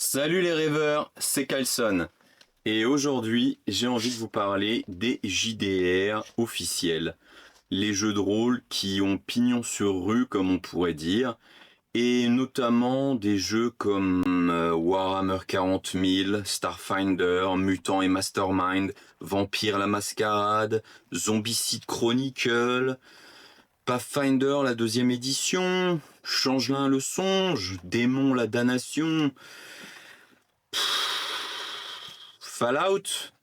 Salut les rêveurs, c'est Carlson. Et aujourd'hui, j'ai envie de vous parler des JDR officiels. Les jeux de rôle qui ont pignon sur rue, comme on pourrait dire. Et notamment des jeux comme Warhammer 40 000, Starfinder, Mutant et Mastermind, Vampire la Mascarade, Zombicide Chronicle, Pathfinder la deuxième édition, Changelin le Songe, Démon la Damnation, Fallout.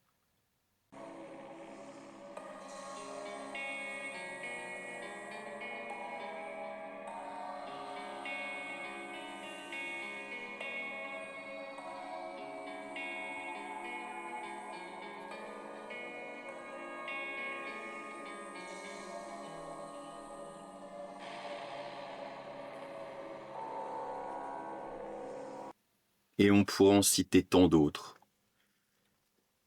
Et on pourrait en citer tant d'autres.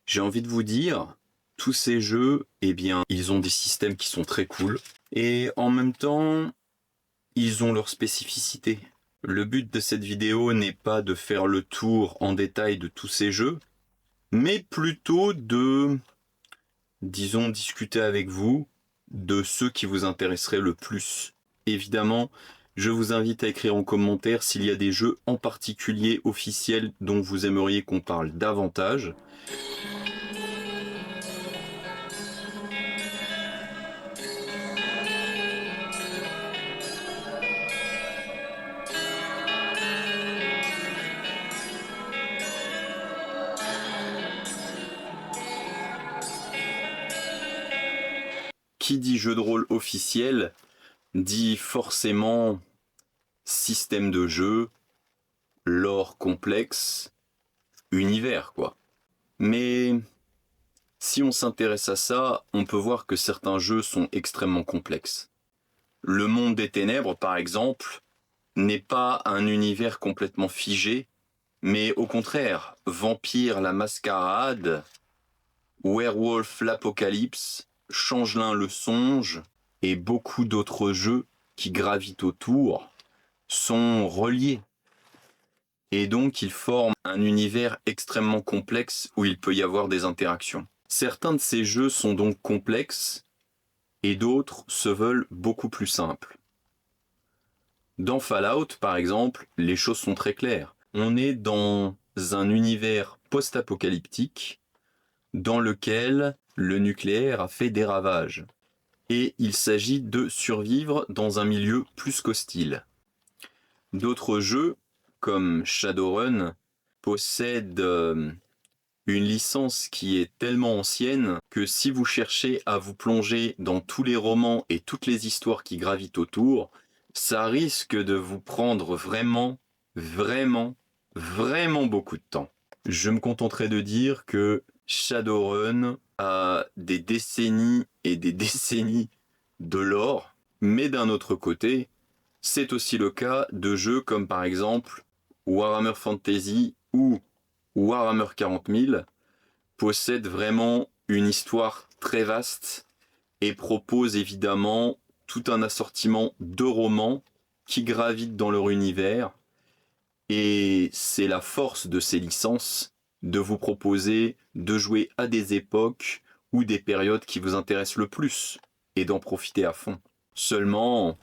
J'ai envie de vous dire, tous ces jeux, eh bien, ils ont des systèmes qui sont très cool. Et en même temps, ils ont leur spécificité. Le but de cette vidéo n'est pas de faire le tour en détail de tous ces jeux, mais plutôt de, disons, discuter avec vous de ceux qui vous intéresseraient le plus. Évidemment, je vous invite à écrire en commentaire s'il y a des jeux en particulier officiels dont vous aimeriez qu'on parle davantage. Qui dit jeu de rôle officiel dit forcément système de jeu, lore complexe, univers quoi. Mais si on s'intéresse à ça, on peut voir que certains jeux sont extrêmement complexes. Le monde des ténèbres, par exemple, n'est pas un univers complètement figé, mais au contraire, Vampire la Mascarade, Werewolf l'Apocalypse, Changelin le Songe et beaucoup d'autres jeux qui gravitent autour sont reliés. Et donc ils forment un univers extrêmement complexe où il peut y avoir des interactions. Certains de ces jeux sont donc complexes et d'autres se veulent beaucoup plus simples. Dans Fallout, par exemple, les choses sont très claires. On est dans un univers post-apocalyptique dans lequel le nucléaire a fait des ravages. Et il s'agit de survivre dans un milieu plus qu'hostile. D'autres jeux, comme Shadowrun, possèdent une licence qui est tellement ancienne que si vous cherchez à vous plonger dans tous les romans et toutes les histoires qui gravitent autour, ça risque de vous prendre vraiment beaucoup de temps. Je me contenterai de dire que Shadowrun a des décennies et des décennies de lore, mais d'un autre côté, c'est aussi le cas de jeux comme par exemple Warhammer Fantasy ou Warhammer 40 000 possèdent vraiment une histoire très vaste et proposent évidemment tout un assortiment de romans qui gravitent dans leur univers. Et c'est la force de ces licences de vous proposer de jouer à des époques ou des périodes qui vous intéressent le plus et d'en profiter à fond. Seulement,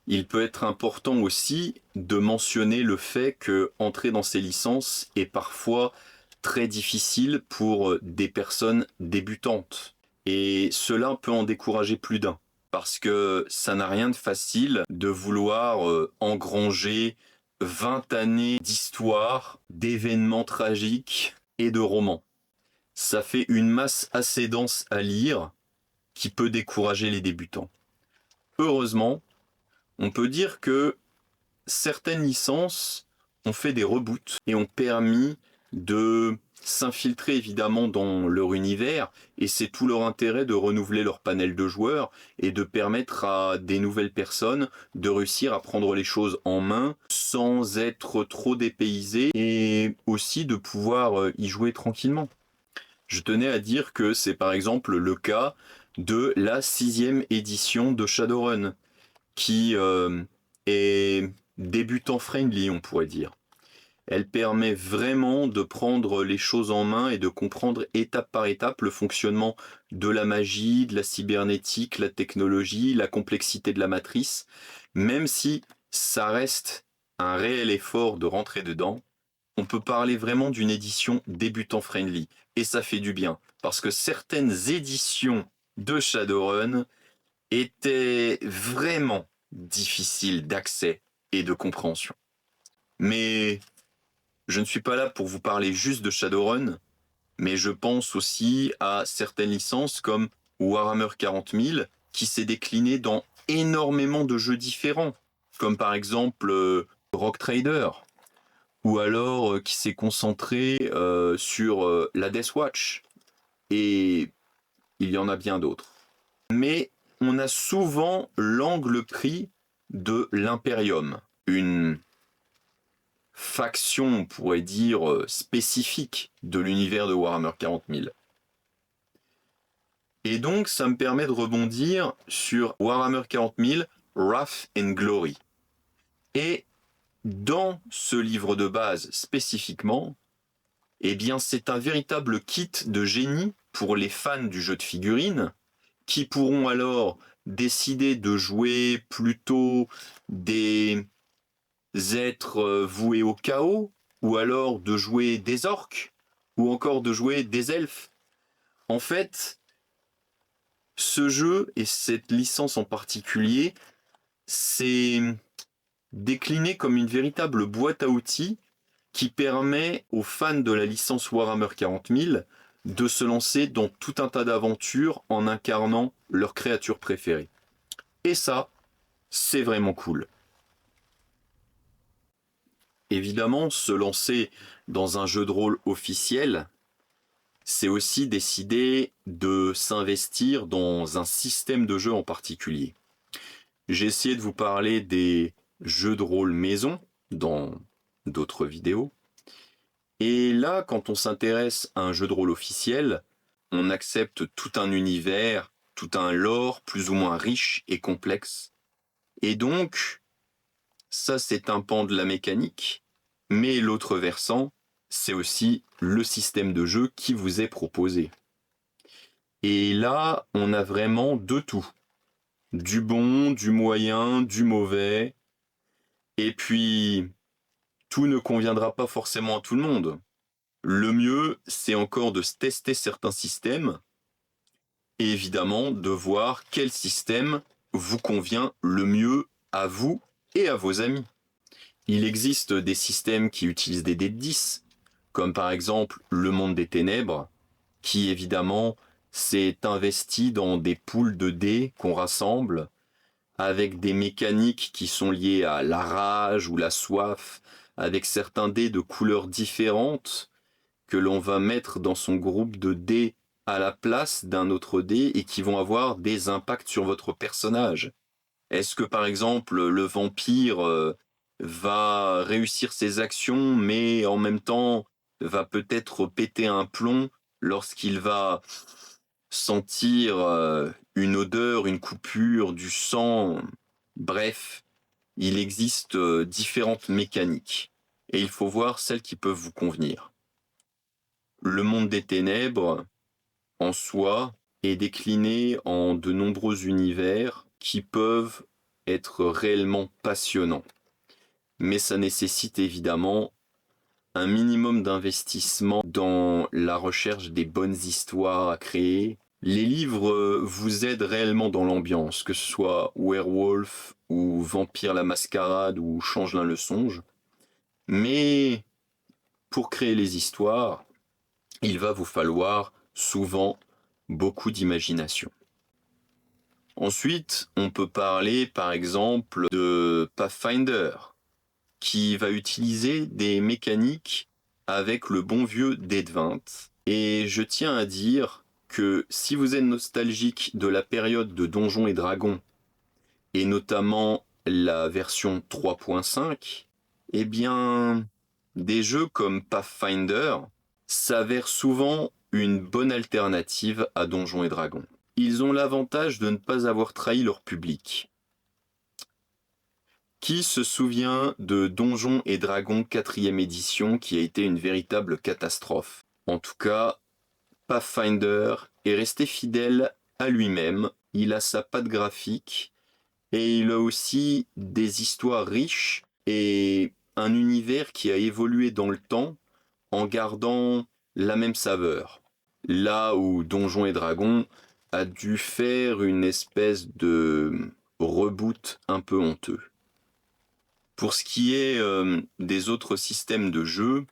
il peut être important aussi de mentionner le fait que entrer dans ces licences est parfois très difficile pour des personnes débutantes. Et cela peut en décourager plus d'un. Parce que ça n'a rien de facile de vouloir engranger 20 années d'histoire, d'événements tragiques et de romans. Ça fait une masse assez dense à lire qui peut décourager les débutants. Heureusement, on peut dire que certaines licences ont fait des reboots et ont permis de s'infiltrer évidemment dans leur univers, et c'est tout leur intérêt de renouveler leur panel de joueurs et de permettre à des nouvelles personnes de réussir à prendre les choses en main sans être trop dépaysés et aussi de pouvoir y jouer tranquillement. Je tenais à dire que c'est par exemple le cas de la 6e édition de Shadowrun qui est débutant friendly, on pourrait dire. Elle permet vraiment de prendre les choses en main et de comprendre étape par étape le fonctionnement de la magie, de la cybernétique, la technologie, la complexité de la matrice, même si ça reste un réel effort de rentrer dedans. On peut parler vraiment d'une édition débutant friendly, et ça fait du bien, parce que certaines éditions de Shadowrun étaient vraiment difficiles d'accès et de compréhension. Mais je ne suis pas là pour vous parler juste de Shadowrun, mais je pense aussi à certaines licences comme Warhammer 40 000, qui s'est décliné dans énormément de jeux différents, comme par exemple Rock Trader, ou alors qui s'est concentré sur la Death Watch, et il y en a bien d'autres. Mais on a souvent l'angle pris de l'Imperium, une faction, on pourrait dire, spécifique de l'univers de Warhammer 40 000. Et donc, ça me permet de rebondir sur Warhammer 40 000, Wrath and Glory. Et dans ce livre de base spécifiquement, eh bien, c'est un véritable kit de génie pour les fans du jeu de figurines, qui pourront alors décider de jouer plutôt des êtres voués au chaos, ou alors de jouer des orques, ou encore de jouer des elfes. En fait, ce jeu et cette licence en particulier, c'est décliné comme une véritable boîte à outils qui permet aux fans de la licence Warhammer 40 000 de se lancer dans tout un tas d'aventures en incarnant leur créature préférée. Et ça, c'est vraiment cool. Évidemment, se lancer dans un jeu de rôle officiel, c'est aussi décider de s'investir dans un système de jeu en particulier. J'ai essayé de vous parler des jeux de rôle maison dans d'autres vidéos. Et là, quand on s'intéresse à un jeu de rôle officiel, on accepte tout un univers, tout un lore plus ou moins riche et complexe. Et donc, ça c'est un pan de la mécanique, mais l'autre versant, c'est aussi le système de jeu qui vous est proposé. Et là, on a vraiment de tout. Du bon, du moyen, du mauvais. Et puis, tout ne conviendra pas forcément à tout le monde. Le mieux, c'est encore de tester certains systèmes et évidemment de voir quel système vous convient le mieux à vous et à vos amis. Il existe des systèmes qui utilisent des dés de 10, comme par exemple le Monde des Ténèbres, qui évidemment s'est investi dans des poules de dés qu'on rassemble, avec des mécaniques qui sont liées à la rage ou la soif, avec certains dés de couleurs différentes, que l'on va mettre dans son groupe de dés à la place d'un autre dé et qui vont avoir des impacts sur votre personnage. Est-ce que par exemple le vampire va réussir ses actions mais en même temps va peut-être péter un plomb lorsqu'il va sentir une odeur, une coupure, du sang. Bref, il existe différentes mécaniques et il faut voir celles qui peuvent vous convenir. Le monde des ténèbres, en soi, est décliné en de nombreux univers qui peuvent être réellement passionnants. Mais ça nécessite évidemment un minimum d'investissement dans la recherche des bonnes histoires à créer. Les livres vous aident réellement dans l'ambiance, que ce soit Werewolf ou Vampire la Mascarade ou Changelin le Songe. Mais pour créer les histoires, il va vous falloir souvent beaucoup d'imagination. Ensuite, on peut parler par exemple de Pathfinder, qui va utiliser des mécaniques avec le bon vieux dé de 20. Et je tiens à dire que si vous êtes nostalgique de la période de Donjons et Dragons, et notamment la version 3.5, eh bien, des jeux comme Pathfinder s'avèrent souvent une bonne alternative à Donjons et Dragons. Ils ont l'avantage de ne pas avoir trahi leur public. Qui se souvient de Donjons et Dragons 4e édition qui a été une véritable catastrophe? En tout cas, Pathfinder est resté fidèle à lui-même, il a sa patte graphique et il a aussi des histoires riches et un univers qui a évolué dans le temps en gardant la même saveur. Là où Donjons et Dragons a dû faire une espèce de reboot un peu honteux. Pour ce qui est des autres systèmes de jeu,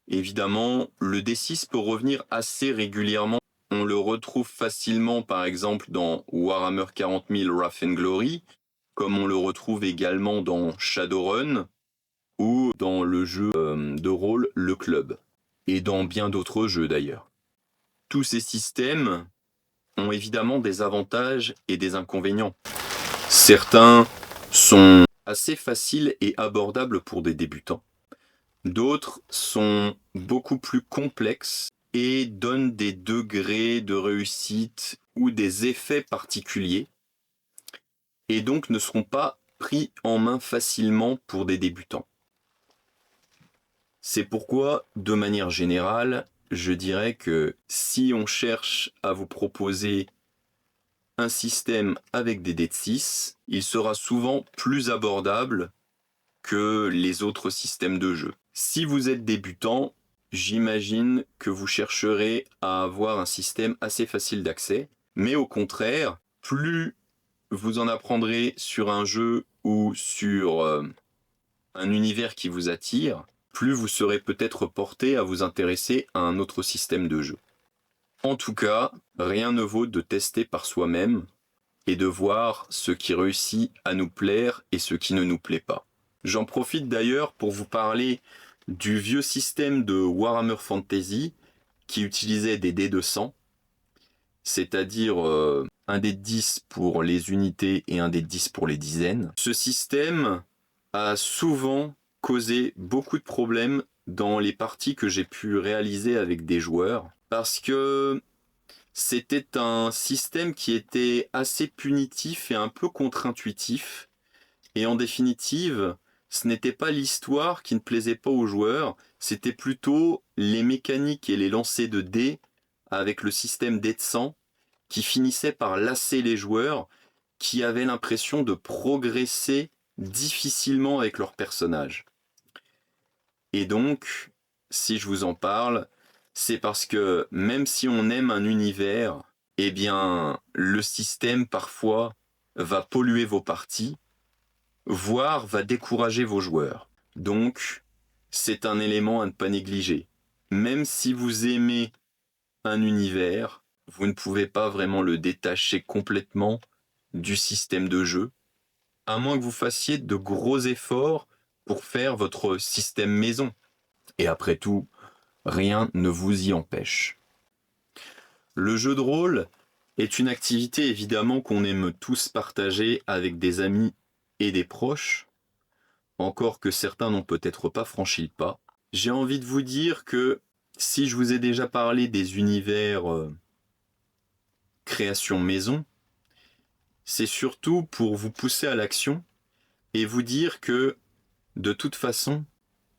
évidemment, le D6 peut revenir assez régulièrement. On le retrouve facilement, par exemple, dans Warhammer 40 000 Wrath and Glory, comme on le retrouve également dans Shadowrun, ou dans le jeu de rôle Le Club, et dans bien d'autres jeux d'ailleurs. Tous ces systèmes ont évidemment des avantages et des inconvénients. Certains sont assez faciles et abordables pour des débutants. D'autres sont beaucoup plus complexes et donnent des degrés de réussite ou des effets particuliers et donc ne seront pas pris en main facilement pour des débutants. C'est pourquoi, de manière générale, je dirais que si on cherche à vous proposer un système avec des dés de 6, il sera souvent plus abordable que les autres systèmes de jeu. Si vous êtes débutant, j'imagine que vous chercherez à avoir un système assez facile d'accès, mais au contraire, plus vous en apprendrez sur un jeu ou sur un univers qui vous attire, plus vous serez peut-être porté à vous intéresser à un autre système de jeu. En tout cas, rien ne vaut de tester par soi-même et de voir ce qui réussit à nous plaire et ce qui ne nous plaît pas. J'en profite d'ailleurs pour vous parler du vieux système de Warhammer Fantasy qui utilisait des dés de 100, c'est-à-dire un dé de 10 pour les unités et un dé de 10 pour les dizaines. Ce système a souvent causé beaucoup de problèmes dans les parties que j'ai pu réaliser avec des joueurs parce que c'était un système qui était assez punitif et un peu contre-intuitif. Et en définitive, ce n'était pas l'histoire qui ne plaisait pas aux joueurs, c'était plutôt les mécaniques et les lancers de dés avec le système dés de 100 qui finissaient par lasser les joueurs qui avaient l'impression de progresser difficilement avec leur personnage. Et donc, si je vous en parle, c'est parce que même si on aime un univers, eh bien, le système parfois va polluer vos parties, voire va décourager vos joueurs. Donc, c'est un élément à ne pas négliger. Même si vous aimez un univers, vous ne pouvez pas vraiment le détacher complètement du système de jeu, à moins que vous fassiez de gros efforts pour faire votre système maison. Et après tout, rien ne vous y empêche. Le jeu de rôle est une activité évidemment qu'on aime tous partager avec des amis et des proches, encore que certains n'ont peut-être pas franchi le pas. J'ai envie de vous dire que si je vous ai déjà parlé des univers création maison, c'est surtout pour vous pousser à l'action et vous dire que, de toute façon,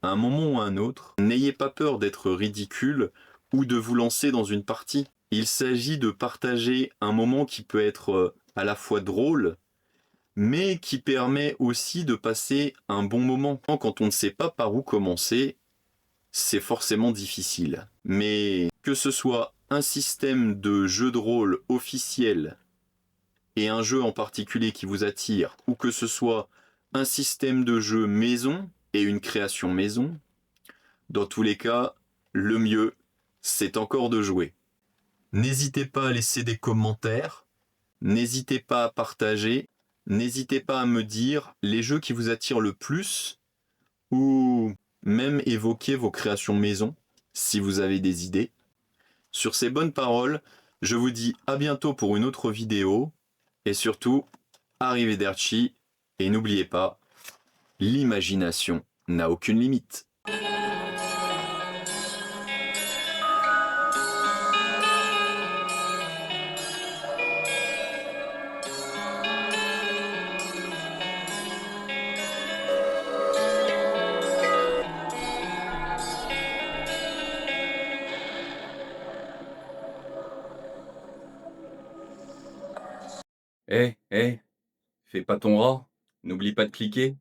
à un moment ou à un autre, n'ayez pas peur d'être ridicule ou de vous lancer dans une partie. Il s'agit de partager un moment qui peut être à la fois drôle, mais qui permet aussi de passer un bon moment. Quand on ne sait pas par où commencer, c'est forcément difficile. Mais que ce soit un système de jeu de rôle officiel et un jeu en particulier qui vous attire, ou que ce soit un système de jeu maison et une création maison, dans tous les cas, le mieux, c'est encore de jouer. N'hésitez pas à laisser des commentaires, n'hésitez pas à partager, n'hésitez pas à me dire les jeux qui vous attirent le plus, ou même évoquer vos créations maison, si vous avez des idées. Sur ces bonnes paroles, je vous dis à bientôt pour une autre vidéo, et surtout, arrivederci, et n'oubliez pas, l'imagination n'a aucune limite. Fais pas ton rat, n'oublie pas de cliquer.